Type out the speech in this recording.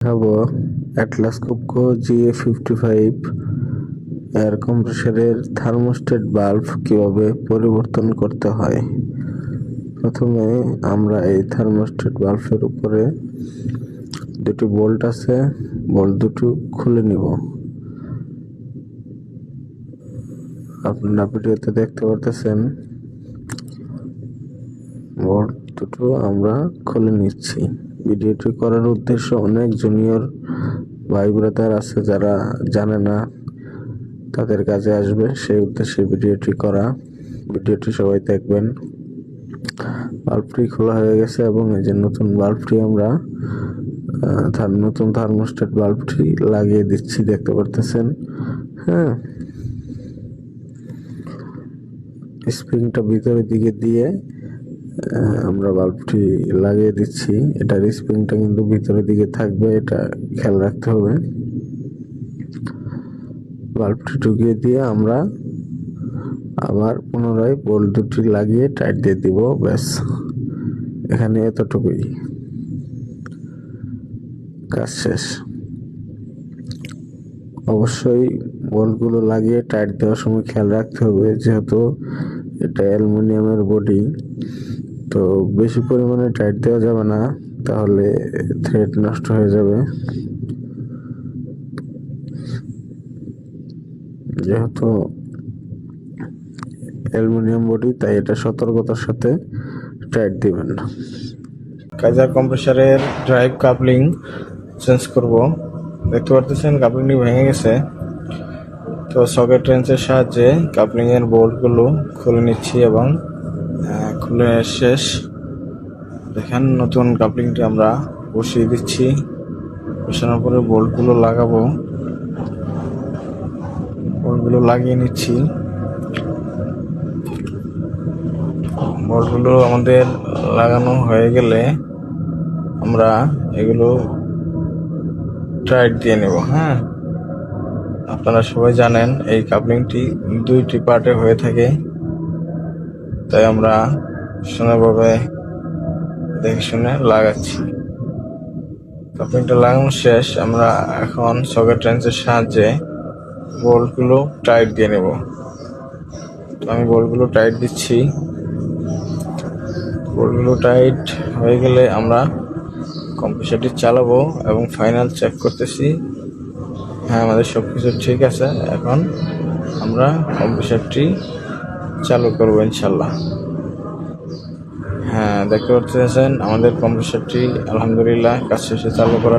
দেখাবো Atlas Copco GA55 air কম্প্রেসারের thermostat bulb কিভাবে পরিবর্তন করতে হয়। প্রথমে আমরা এই থার্মোস্ট্যাট বাল্বের উপরে দুটি বোল্ট আছে, বোল্ট দুটো খুলে নিব। আপনারা ভিডিওতে দেখতে পারতেছেন বোল্ট দুটো আমরা খুলে নিচ্ছি। ভিডিওটি করার উদ্দেশ্য অনেক জুনিয়র ভাই ব্রাদার আছে যারা জানে না, তাদের কাজে আসবে সেই উদ্দেশ্যে ভিডিওটি করা। ভিডিওটি সবাই দেখবেন। বাল্বটি খোলা হয়ে গেছে এবং এই যে নতুন বাল্বটি আমরা নতুন থার্মোস্ট্যাট বাল্বটি লাগিয়ে দিচ্ছি, দেখতে পারতেছেন। হ্যাঁ, স্প্রিংটা ভিতরের দিকে দিয়ে আমরা বাল্বটি লাগিয়ে দিচ্ছি। এটার স্প্রিংটা কিন্তু ভিতরের দিকে থাকবে, এটা খেয়াল রাখতে হবে। বাল্বটি ঢুকিয়ে দিয়ে আমরা আবার পুনরায় বোল্ট দুটি লাগিয়ে টাইট দিয়ে দিব। ব্যাস, এখানে এতটুকুই, কাজ শেষ। অবশ্যই বোল্টগুলো লাগিয়ে টাইট দেওয়ার সময় খেয়াল রাখতে হবে, যেহেতু এটা অ্যালুমিনিয়ামের বডি, তো বেশি পরিমাণে টাইট দেওয়া যাবে না, তাহলে থ্রেড নষ্ট হয়ে যাবে। যেহেতু অ্যালুমিনিয়াম বডি, তাই এটা সতর্কতার সাথে টাইট দিবেন। কাইজার কম্প্রেসারের ড্রাইভ কাপলিং চেঞ্জ করব। দেখতে পারতেছেন কাপলিংটি ভেঙে গেছে, তো সকেট রেঞ্চের সাহায্যে কাপলিং এর বোল্টগুলো খুলে নিচ্ছি এবং খুলে শেষ। দেখেন নতুন কাপলিংটি আমরা বসিয়ে দিচ্ছি। বসানোর পরে বোল্টগুলো লাগাবো, বোল্টগুলো লাগিয়ে নিচ্ছি। বোল্টগুলো আমাদের লাগানো হয়ে গেলে আমরা এগুলো টাইট দিয়ে নেব। হ্যাঁ, আপনারা সবাই জানেন এই কাপলিংটি দুইটি পার্টে হয়ে থাকে, তাই আমরা সুন্দরভাবে দেখে শুনে লাগাচ্ছি। কাপলিংটা লাগানো শেষ, আমরা এখন সকেট রেঞ্চের সাহায্যে বোল্টগুলো টাইট দিয়ে নেব। তো আমি বোল্টগুলো টাইট দিচ্ছি। বোল্টগুলো টাইট হয়ে গেলে আমরা কম্প্রেসারটি চালাবো এবং ফাইনাল চেক করতেছি। হ্যাঁ, আমাদের সব কিছু ঠিক আছে। এখন আমরা কম্প্রেসারটি চালু করবো ইনশাল্লাহ। হ্যাঁ, দেখতে পাচ্ছেন আমাদের কম্প্রেসারটি আলহামদুলিল্লাহ কাজ শেষে চালু করা